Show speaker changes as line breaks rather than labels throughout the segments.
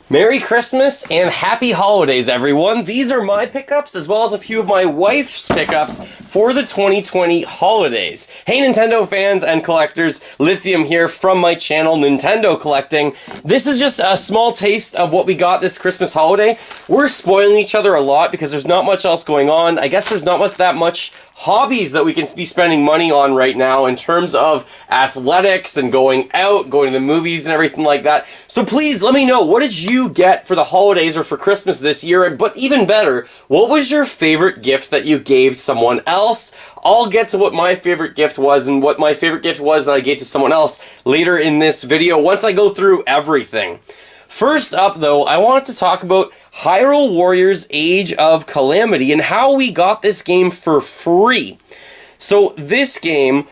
Merry Christmas and Happy Holidays, everyone. These are my pickups as well as a few of my wife's pickups for the 2020 holidays. Hey Nintendo fans and collectors, Lithium here from my channel, Nintendo Collecting. This is just a small taste of what we got this Christmas holiday. We're spoiling each other a lot because there's not much else going on. I guess there's not that much hobbies that we can be spending money on right now in terms of athletics and going out, going to the movies and everything like that. So please let me know, what did you get for the holidays or for Christmas this year? But even better, what was your favorite gift that you gave someone else? I'll get to what my favorite gift was and what my favorite gift was that I gave to someone else later in this video once I go through everything. First up, though, I want to talk about Hyrule Warriors Age of Calamity and how we got this game for free. So this game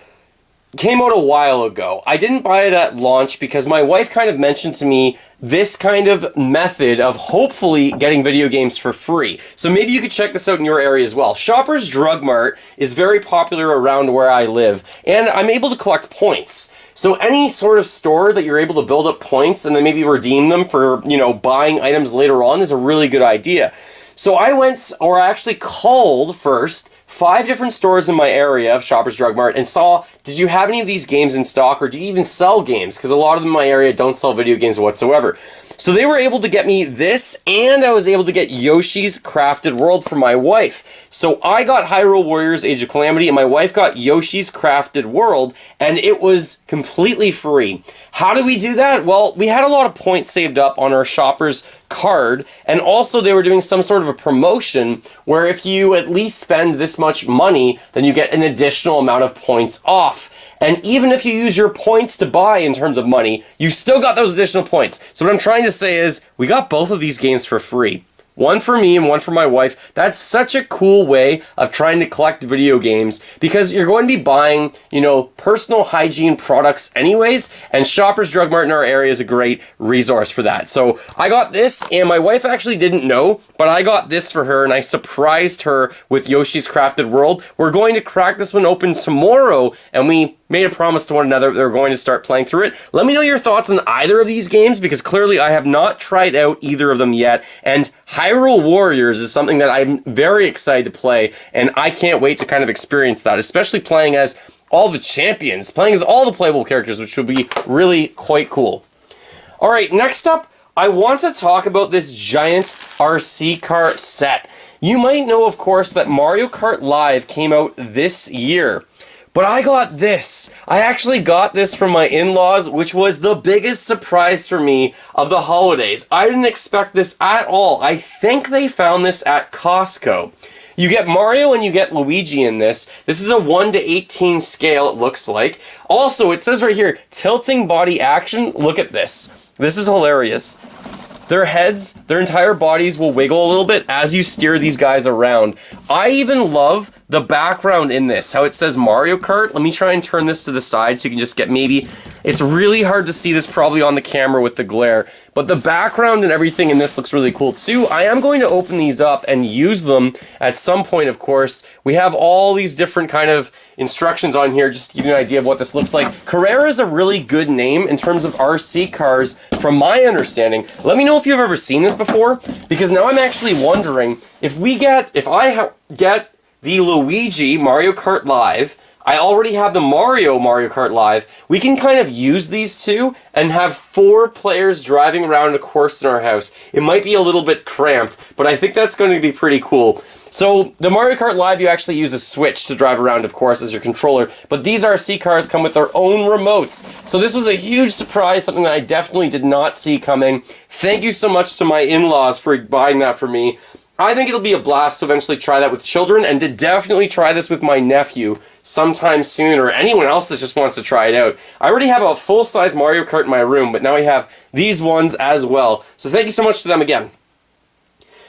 came out a while ago. I didn't buy it at launch because my wife kind of mentioned to me this kind of method of hopefully getting video games for free. So maybe you could check this out in your area as well. Shoppers Drug Mart is very popular around where I live, and I'm able to collect points. So any sort of store that you're able to build up points and then maybe redeem them for, buying items later on is a really good idea. So I actually called first 5 different stores in my area of Shoppers Drug Mart and saw, did you have any of these games in stock, or do you even sell games? Because a lot of them in my area don't sell video games whatsoever. So they were able to get me this, and I was able to get Yoshi's Crafted World for my wife. So I got Hyrule Warriors Age of Calamity, and my wife got Yoshi's Crafted World, and it was completely free. How did we do that? Well, we had a lot of points saved up on our Shoppers card, and also they were doing some sort of a promotion where if you at least spend this much money, then you get an additional amount of points off. And even if you use your points to buy in terms of money, you still got those additional points. So what I'm trying to say is, we got both of these games for free. One for me and one for my wife. That's such a cool way of trying to collect video games because you're going to be buying, personal hygiene products anyways, and Shoppers Drug Mart in our area is a great resource for that. So I got this, and my wife actually didn't know, but I got this for her, and I surprised her with Yoshi's Crafted World. We're going to crack this one open tomorrow, and we made a promise to one another that we're going to start playing through it. Let me know your thoughts on either of these games, because clearly I have not tried out either of them yet, and Hyrule Warriors is something that I'm very excited to play, and I can't wait to kind of experience that, especially playing as all the champions, playing as all the playable characters, which would be really quite cool. Alright, next up, I want to talk about this giant RC car set. You might know, of course, that Mario Kart Live came out this year. But I got this. I actually got this from my in-laws, which was the biggest surprise for me of the holidays. I didn't expect this at all. I think they found this at Costco. You get Mario and you get Luigi in this. This is a 1:18 scale, it looks like. Also, it says right here, tilting body action. Look at this. This is hilarious. Their heads, their entire bodies will wiggle a little bit as you steer these guys around. I even love the background in this, how it says Mario Kart. Let me try and turn this to the side so you can just get maybe... It's really hard to see this probably on the camera with the glare, but the background and everything in this looks really cool too. I am going to open these up and use them at some point, of course. We have all these different kind of instructions on here just to give you an idea of what this looks like. Carrera is a really good name in terms of RC cars from my understanding. Let me know if you've ever seen this before, because now I'm actually wondering if I get the Luigi Mario Kart Live, I already have the Mario Kart Live, we can kind of use these two and have 4 players driving around a course in our house. It might be a little bit cramped, but I think that's going to be pretty cool. So the Mario Kart Live, you actually use a Switch to drive around, of course, as your controller, but these RC cars come with their own remotes. So this was a huge surprise, something that I definitely did not see coming. Thank you so much to my in-laws for buying that for me. I think it'll be a blast to eventually try that with children, and to definitely try this with my nephew sometime soon, or anyone else that just wants to try it out. I already have a full-size Mario Kart in my room, but now we have these ones as well. So thank you so much to them again.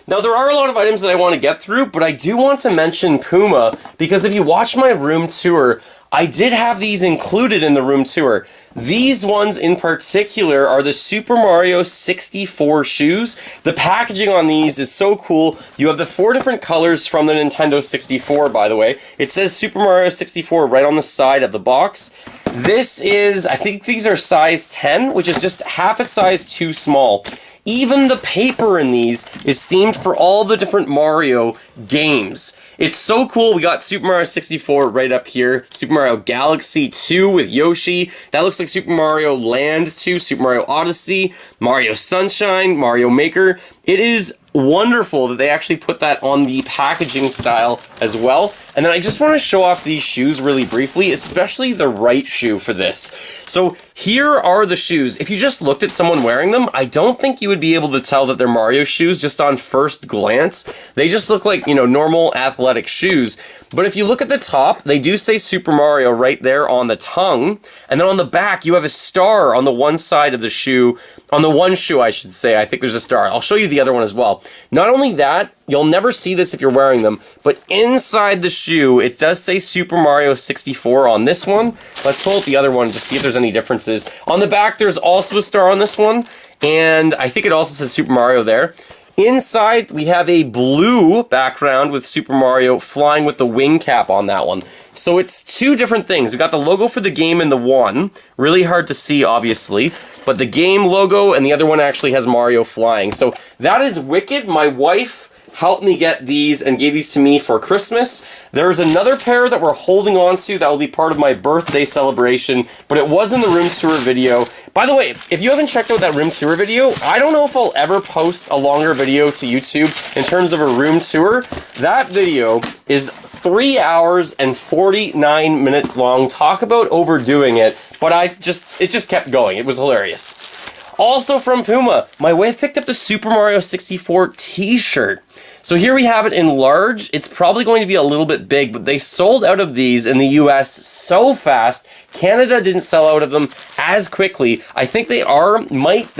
Now, there are a lot of items that I want to get through, but I do want to mention Puma, because if you watch my room tour, I did have these included in the room tour. These ones in particular are the Super Mario 64 shoes. The packaging on these is so cool. You have the 4 different colors from the Nintendo 64, by the way. It says Super Mario 64 right on the side of the box. This is, I think these are size 10, which is just half a size too small. even the paper in these is themed for all the different Mario games. It's so cool. We got Super Mario 64 right up here. Super Mario Galaxy 2 with Yoshi. That looks like Super Mario Land 2, Super Mario Odyssey, Mario Sunshine, Mario Maker. It is wonderful that they actually put that on the packaging style as well. And then I just want to show off these shoes really briefly, especially the right shoe for this. So here are the shoes. If you just looked at someone wearing them, I don't think you would be able to tell that they're Mario shoes just on first glance. They just look like, you know, normal athletic shoes. But if you look at the top, they do say Super Mario right there on the tongue. And then on the back, you have a star on the one side of the shoe. On the one shoe, I should say. I think there's a star. I'll show you the other one as well. Not only that, you'll never see this if you're wearing them, but inside the shoe, it does say Super Mario 64 on this one. Let's pull up the other one to see if there's any differences. On the back, there's also a star on this one, and I think it also says Super Mario there. Inside, we have a blue background with Super Mario flying with the wing cap on that one. So it's two different things. We got the logo for the game in the one. Really hard to see, obviously. But the game logo and the other one actually has Mario flying. So that is wicked. My wife helped me get these and gave these to me for Christmas. There's another pair that we're holding on to that will be part of my birthday celebration, but it was in the room tour video. By the way, if you haven't checked out that room tour video, I don't know if I'll ever post a longer video to YouTube in terms of a room tour. That video is 3 hours and 49 minutes long. Talk about overdoing it, but it just kept going. It was hilarious. Also from Puma, my wife picked up the Super Mario 64 t-shirt. So here we have it in large. It's probably going to be a little bit big, but they sold out of these in the US so fast. Canada didn't sell out of them as quickly. I think they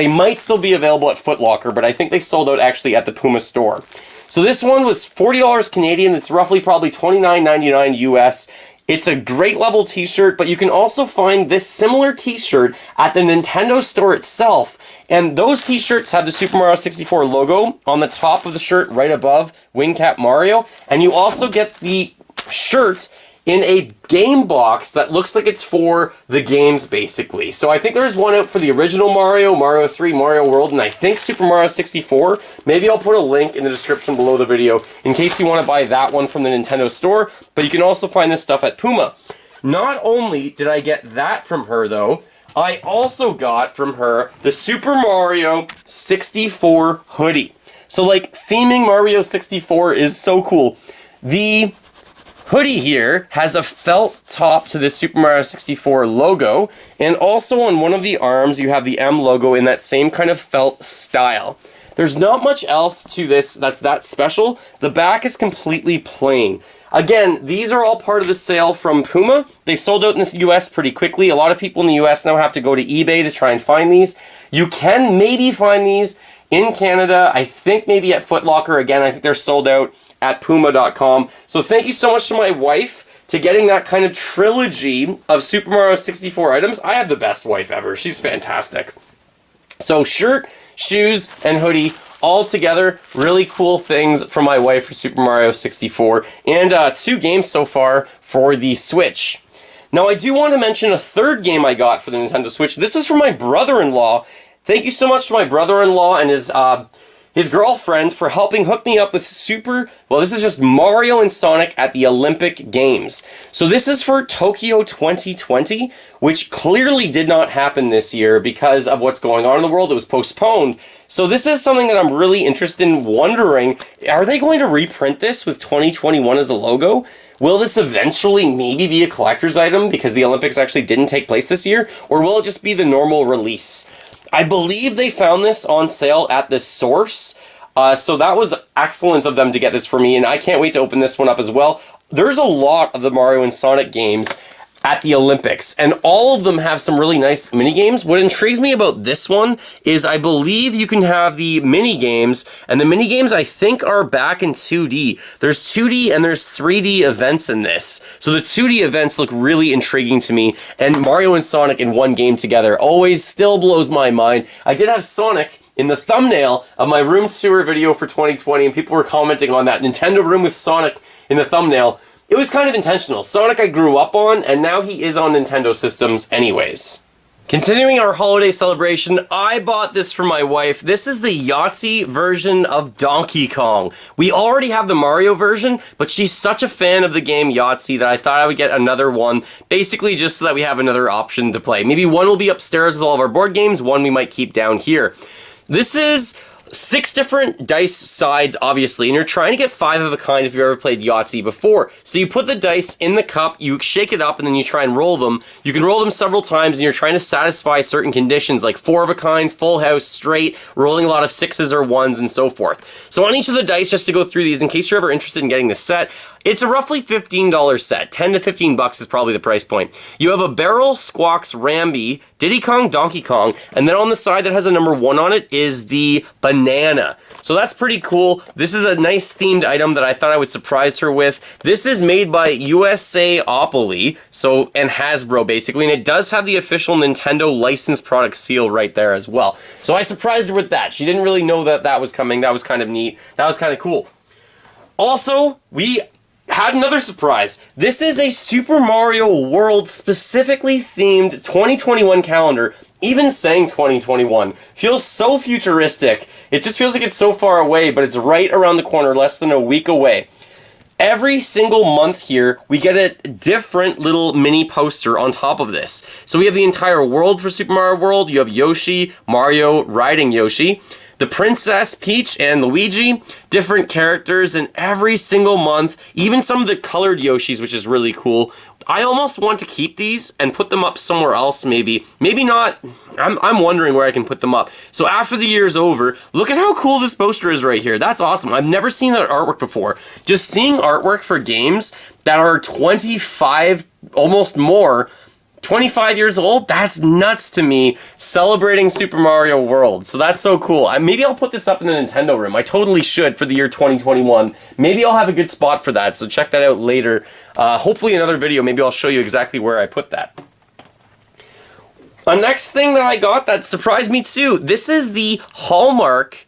might still be available at Foot Locker, but I think they sold out actually at the Puma store. So this one was $40 Canadian. It's roughly probably $29.99 US. It's a great level t-shirt, but you can also find this similar t-shirt at the Nintendo store itself. And those t-shirts have the Super Mario 64 logo on the top of the shirt right above Wing Cap Mario. And you also get the shirt in a game box that looks like it's for the games, basically. So I think there's one out for the original Mario, Mario 3, Mario World, and I think Super Mario 64. Maybe I'll put a link in the description below the video in case you want to buy that one from the Nintendo store, but you can also find this stuff at Puma. Not only did I get that from her, though, I also got from her the Super Mario 64 hoodie. So, like, theming Mario 64 is so cool. The hoodie here has a felt top to this Super Mario 64 logo, and also on one of the arms you have the M logo in that same kind of felt style. There's not much else to this that's that special. The back is completely plain. Again, these are all part of the sale from Puma. They sold out in the US pretty quickly. A lot of people in the US now have to go to eBay to try and find these. You can maybe find these in Canada. I think maybe at Foot Locker. Again, I think they're sold out at Puma.com. So thank you so much to my wife to getting that kind of trilogy of Super Mario 64 items. I have the best wife ever. She's fantastic. So shirt, shoes, and hoodie all together. Really cool things from my wife for Super Mario 64. And 2 games so far for the Switch. Now I do want to mention a third game I got for the Nintendo Switch. This is from my brother-in-law. Thank you so much to my brother-in-law and his girlfriend for helping hook me up with this is just Mario and Sonic at the Olympic Games. So this is for Tokyo 2020, which clearly did not happen this year because of what's going on in the world. It was postponed. So this is something that I'm really interested in wondering, are they going to reprint this with 2021 as a logo? Will this eventually maybe be a collector's item because the Olympics actually didn't take place this year? Or will it just be the normal release? I believe they found this on sale at the source, so that was excellent of them to get this for me, and I can't wait to open this one up as well. There's a lot of the Mario and Sonic games at the Olympics, and all of them have some really nice mini-games. What intrigues me about this one is I believe you can have the mini-games, and the mini-games I think are back in 2D. There's 2D and there's 3D events in this. So the 2D events look really intriguing to me, and Mario and Sonic in one game together always still blows my mind. I did have Sonic in the thumbnail of my room tour video for 2020, and people were commenting on that Nintendo room with Sonic in the thumbnail. It was kind of intentional. Sonic I grew up on, and now he is on Nintendo systems anyways. Continuing our holiday celebration, I bought this for my wife. This is the Yahtzee version of Donkey Kong. We already have the Mario version, but she's such a fan of the game Yahtzee that I thought I would get another one, basically just so that we have another option to play. Maybe one will be upstairs with all of our board games, one we might keep down here. This is 6 different dice sides, obviously, and you're trying to get 5 of a kind if you've ever played Yahtzee before. So you put the dice in the cup, you shake it up, and then you try and roll them. You can roll them several times, and you're trying to satisfy certain conditions, like 4 of a kind, full house, straight, rolling a lot of 6s or 1s, and so forth. So on each of the dice, just to go through these, in case you're ever interested in getting this set, it's a roughly $15 set. 10 to 15 bucks is probably the price point. You have a barrel, squawks, Rambi, Diddy Kong, Donkey Kong, and then on the side that has a number 1 on it is the banana. So that's pretty cool. This is a nice themed item that I thought I would surprise her with. This is made by USAopoly, and Hasbro basically, and it does have the official Nintendo licensed product seal right there as well. So I surprised her with that. She didn't really know that that was coming. That was kind of neat. That was kind of cool. Also, we had another surprise. This is a Super Mario World specifically themed 2021 calendar. Even saying 2021 feels so futuristic. It just feels like it's so far away, but it's right around the corner, less than a week away. Every single month here, we get a different little mini poster on top of this. So we have the entire world for Super Mario World. You have Yoshi, Mario riding Yoshi, the Princess Peach and Luigi, different characters, and every single month, even some of the colored Yoshis, which is really cool. I almost want to keep these and put them up somewhere else, maybe. Maybe not. I'm wondering where I can put them up. So after the year's over, look at how cool this poster is right here. That's awesome. I've never seen that artwork before. Just seeing artwork for games that are 25, almost more, 25 years old, that's nuts to me, celebrating Super Mario World. So that's so cool. Maybe I'll put this up in the Nintendo room. I totally should for the year 2021. Maybe I'll have a good spot for that, so check that out later. Hopefully another video, maybe I'll show you exactly where I put that. A next thing that I got that surprised me too, this is the Hallmark.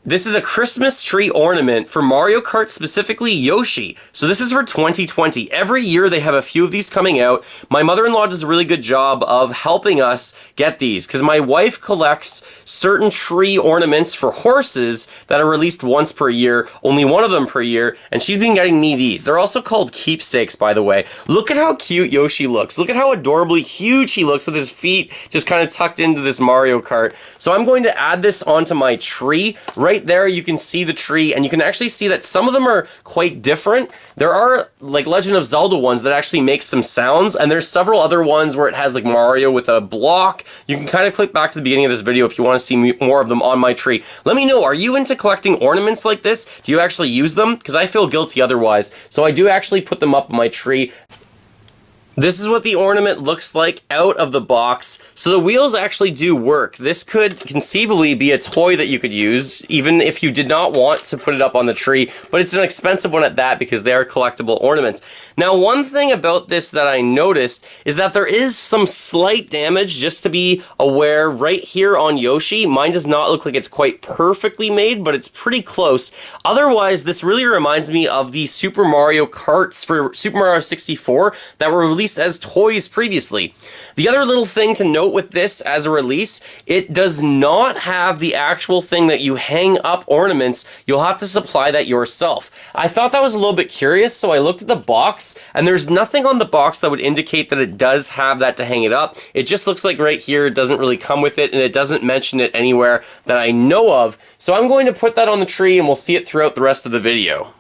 This is a Christmas tree ornament for Mario Kart, specifically Yoshi. So this is for 2020. Every year they have a few of these coming out. My mother-in-law does a really good job of helping us get these because my wife collects certain tree ornaments for horses that are released once per year, only one of them per year, and she's been getting me these. They're also called keepsakes, by the way. Look at how cute Yoshi looks. Look at how adorably huge he looks with his feet just kind of tucked into this Mario Kart. So I'm going to add this onto my tree. Right there you can see the tree, and you can actually see that some of them are quite different. There are like Legend of Zelda ones that actually make some sounds, and there's several other ones where it has like Mario with a block. You can kind of click back to the beginning of this video if you want to see more of them on my tree. Let me know, are you into collecting ornaments like this? Do you actually use them? Because I feel guilty otherwise. So I do actually put them up on my tree. This is what the ornament looks like out of the box. So the wheels actually do work. This could conceivably be a toy that you could use, even if you did not want to put it up on the tree, but it's an expensive one at that because they are collectible ornaments. Now, one thing about this that I noticed is that there is some slight damage, just to be aware, right here on Yoshi. Mine does not look like it's quite perfectly made, but it's pretty close. Otherwise, this really reminds me of the Super Mario Karts for Super Mario 64 that were released as toys previously. The other little thing to note with this as a release, it does not have the actual thing that you hang up ornaments. You'll have to supply that yourself. I thought that was a little bit curious, so I looked at the box, and there's nothing on the box that would indicate that it does have that to hang it up. It just looks like right here it doesn't really come with it, and it doesn't mention it anywhere that I know of. So I'm going to put that on the tree, and we'll see it throughout the rest of the video.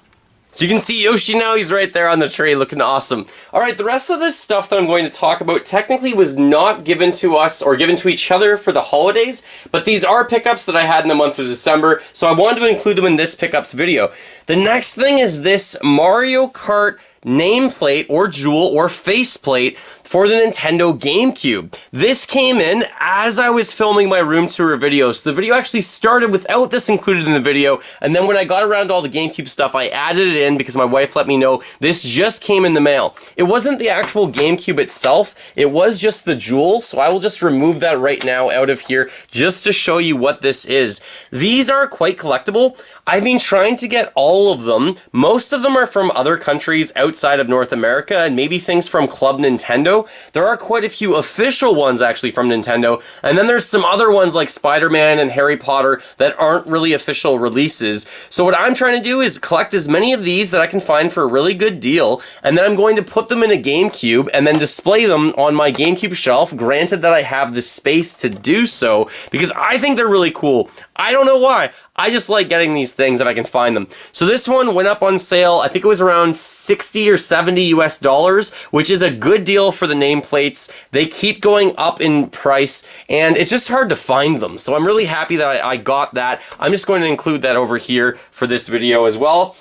So you can see Yoshi now, he's right there on the tree looking awesome. Alright, the rest of this stuff that I'm going to talk about technically was not given to us or given to each other for the holidays, but these are pickups that I had in the month of December, so I wanted to include them in this pickups video. The next thing is this Mario Kart nameplate or jewel or faceplate for the Nintendo GameCube. This came in as I was filming my room tour video, so the video actually started without this included in the video, and then when I got around to all the GameCube stuff, I added it in because my wife let me know this just came in the mail. It wasn't the actual GameCube itself, it was just the jewel, so I will just remove that right now out of here just to show you what this is. These are quite collectible. I've been trying to get all of them. Most of them are from other countries outside of North America, and maybe things from Club Nintendo. Nintendo. There are quite a few official ones actually from Nintendo, and then there's some other ones like Spider-Man and Harry Potter that aren't really official releases. So what I'm trying to do is collect as many of these that I can find for a really good deal, and then I'm going to put them in a GameCube and then display them on my GameCube shelf, granted that I have the space to do so, because I think they're really cool. I don't know why. I just like getting these things if I can find them. So this one went up on sale, I think it was around 60 or 70 US dollars, which is a good deal for the nameplates. They keep going up in price, and it's just hard to find them. So I'm really happy that I got that. I'm just going to include that over here for this video as well.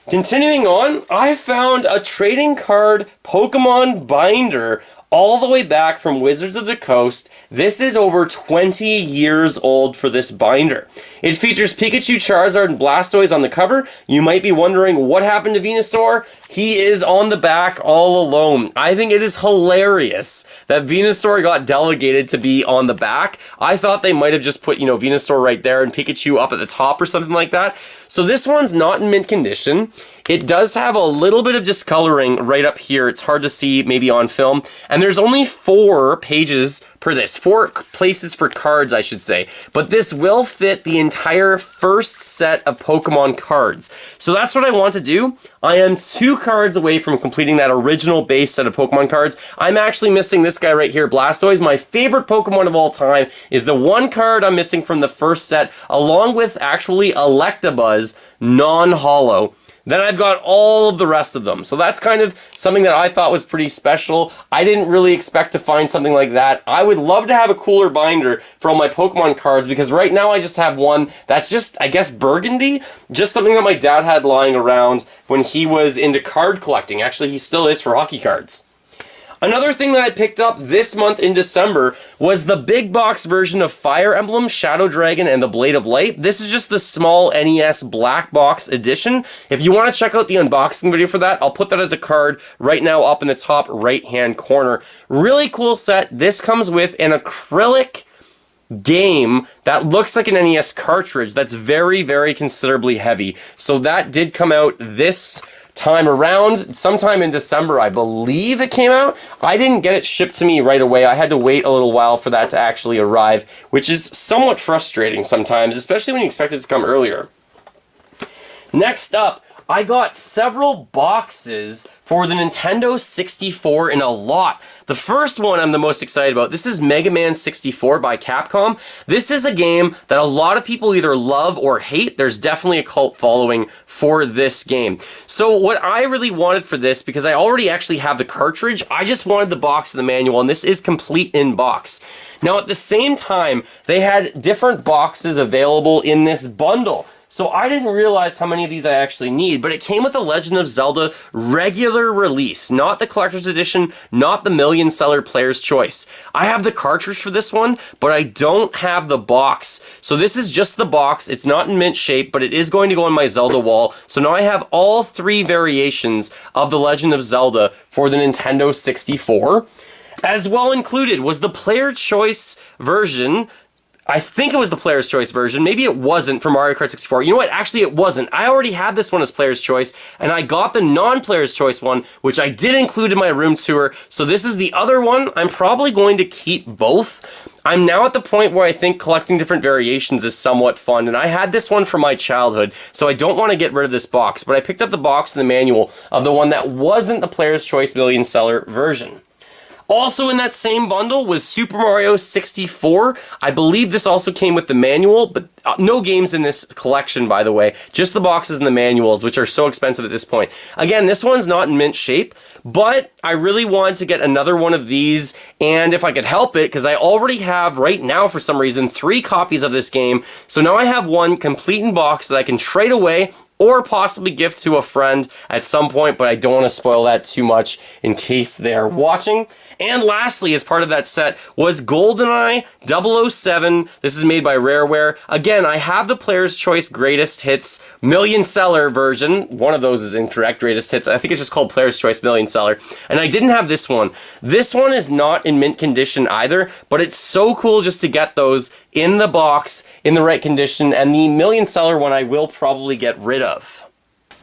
Continuing on, I found a trading card Pokemon binder all the way back from Wizards of the Coast. This is over 20 years old for this binder. It features Pikachu, Charizard, and Blastoise on the cover. You might be wondering what happened to Venusaur. He is on the back all alone. I think it is hilarious that Venusaur got delegated to be on the back. I thought they might have just put, Venusaur right there and Pikachu up at the top or something like that. So this one's not in mint condition. It does have a little bit of discoloring right up here. It's hard to see maybe on film. And there's only 4 pages per this. 4 places for cards, I should say. But this will fit the entire first set of Pokemon cards. So that's what I want to do. I am 2 cards away from completing that original base set of Pokemon cards. I'm actually missing this guy right here, Blastoise. My favorite Pokemon of all time is the one card I'm missing from the first set, along with actually Electabuzz, non-holo. Then I've got all of the rest of them. So that's kind of something that I thought was pretty special. I didn't really expect to find something like that. I would love to have a cooler binder for all my Pokemon cards, because right now I just have one that's just, I guess, burgundy. Just something that my dad had lying around when he was into card collecting. Actually, he still is for hockey cards. Another thing that I picked up this month in December was the big box version of Fire Emblem, Shadow Dragon, and the Blade of Light. This is just the small NES black box edition. If you want to check out the unboxing video for that, I'll put that as a card right now up in the top right-hand corner. Really cool set. This comes with an acrylic game that looks like an NES cartridge that's very, very considerably heavy. So that did come out this time around, sometime in December, I believe it came out. I didn't get it shipped to me right away. I had to wait a little while for that to actually arrive, which is somewhat frustrating sometimes, especially when you expect it to come earlier. Next up, I got several boxes for the Nintendo 64 in a lot. The first one I'm the most excited about. This is Mega Man 64 by Capcom. This is a game that a lot of people either love or hate. There's definitely a cult following for this game. So what I really wanted for this, because I already actually have the cartridge, I just wanted the box and the manual, and this is complete in box. Now at the same time, they had different boxes available in this bundle. So I didn't realize how many of these I actually need, but it came with the Legend of Zelda regular release, not the collector's edition, not the million seller player's choice. I have the cartridge for this one, but I don't have the box. So this is just the box. It's not in mint shape, but it is going to go on my Zelda wall. So now I have all 3 variations of the Legend of Zelda for the Nintendo 64. As well included was the player choice version. I think it was the Player's Choice version. Maybe it wasn't for Mario Kart 64. You know what? Actually, it wasn't. I already had this one as Player's Choice, and I got the non-Player's Choice one, which I did include in my room tour. So this is the other one. I'm probably going to keep both. I'm now at the point where I think collecting different variations is somewhat fun, and I had this one from my childhood, so I don't want to get rid of this box, but I picked up the box and the manual of the one that wasn't the Player's Choice million seller version. Also in that same bundle was Super Mario 64. I believe this also came with the manual, but no games in this collection, by the way. Just the boxes and the manuals, which are so expensive at this point. Again, this one's not in mint shape, but I really wanted to get another one of these, and if I could help it, because I already have, right now for some reason, 3 copies of this game. So now I have one complete in box that I can trade away or possibly gift to a friend at some point, but I don't want to spoil that too much in case they are watching. And lastly, as part of that set, was GoldenEye 007. This is made by Rareware. Again, I have the Player's Choice Greatest Hits Million Seller version. One of those is incorrect, Greatest Hits. I think it's just called Player's Choice Million Seller. And I didn't have this one. This one is not in mint condition either, but it's so cool just to get those in the box, in the right condition, and the Million Seller one I will probably get rid of.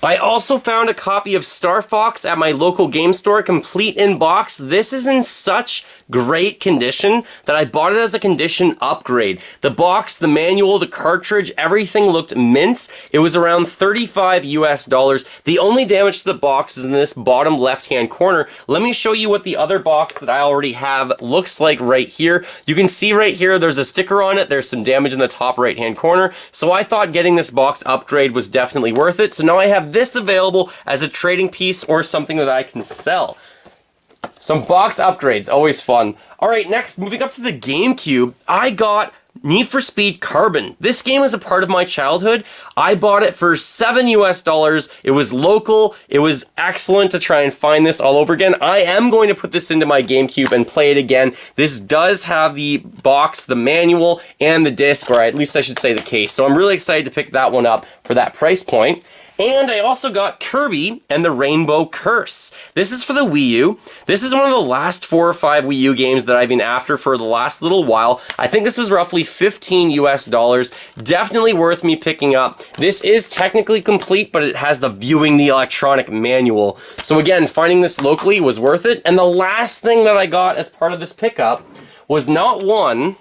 I also found a copy of Starfox at my local game store, complete in box. This is in such great condition that I bought it as a condition upgrade. The box, the manual, the cartridge, everything looked mint. It was around $35 US. The only damage to the box is in this bottom left-hand corner. Let me show you what the other box that I already have looks like right here. You can see right here, there's a sticker on it. There's some damage in the top right-hand corner. So I thought getting this box upgrade was definitely worth it. So now I have this available as a trading piece or something that I can sell. Some box upgrades, always fun. Alright, next, moving up to the GameCube, I got Need for Speed Carbon. This game is a part of my childhood. I bought it for $7 US. It was local. It was excellent to try and find this all over again. I am going to put this into my GameCube and play it again. This does have the box, the manual, and the disc, or at least I should say the case. So I'm really excited to pick that one up for that price point. And I also got Kirby and the Rainbow Curse. This is for the Wii U. This is one of the last 4 or 5 Wii U games that I've been after for the last little while. I think this was roughly $15 US. Definitely worth me picking up. This is technically complete, but it has the viewing the electronic manual. So again, finding this locally was worth it. And the last thing that I got as part of this pickup was not 1,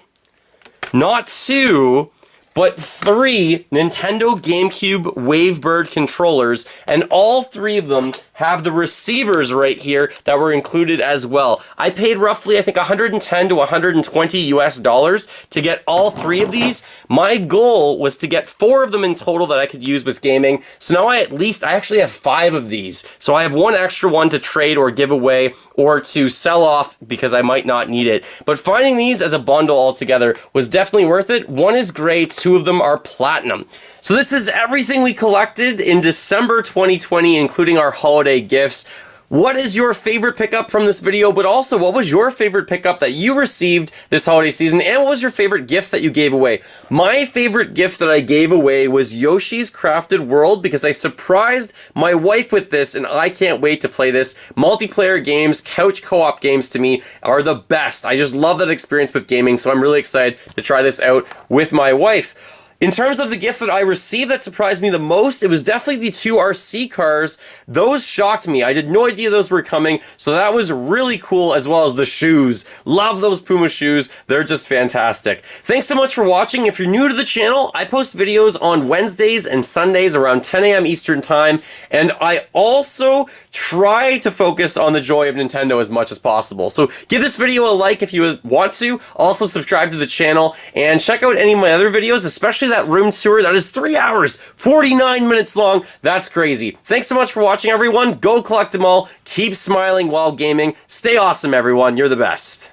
not 2, but 3 Nintendo GameCube Wavebird Controllers, and all 3 of them have the receivers right here that were included as well. I paid roughly, I think, $110 to $120 US to get all 3 of these. My goal was to get 4 of them in total that I could use with gaming, so now I actually have 5 of these. So I have 1 extra one to trade or give away or to sell off because I might not need it. But finding these as a bundle altogether was definitely worth it. 1 is great, 2 of them are platinum. So this is everything we collected in December 2020, including our holiday gifts. What is your favorite pickup from this video, but also what was your favorite pickup that you received this holiday season, and what was your favorite gift that you gave away? My favorite gift that I gave away was Yoshi's Crafted World because I surprised my wife with this, and I can't wait to play this. Multiplayer games, couch co-op games to me are the best. I just love that experience with gaming, so I'm really excited to try this out with my wife. In terms of the gift that I received that surprised me the most, it was definitely the 2 RC cars. Those shocked me. I had no idea those were coming, so that was really cool, as well as the shoes. Love those Puma shoes. They're just fantastic. Thanks so much for watching. If you're new to the channel, I post videos on Wednesdays and Sundays around 10 a.m. Eastern Time, and I also try to focus on the joy of Nintendo as much as possible. So give this video a like if you want to. Also subscribe to the channel, and check out any of my other videos, especially that room tour that is 3 hours, 49 minutes long. That's crazy. Thanks so much for watching, everyone. Go collect them all. Keep smiling while gaming. Stay awesome, everyone. You're the best.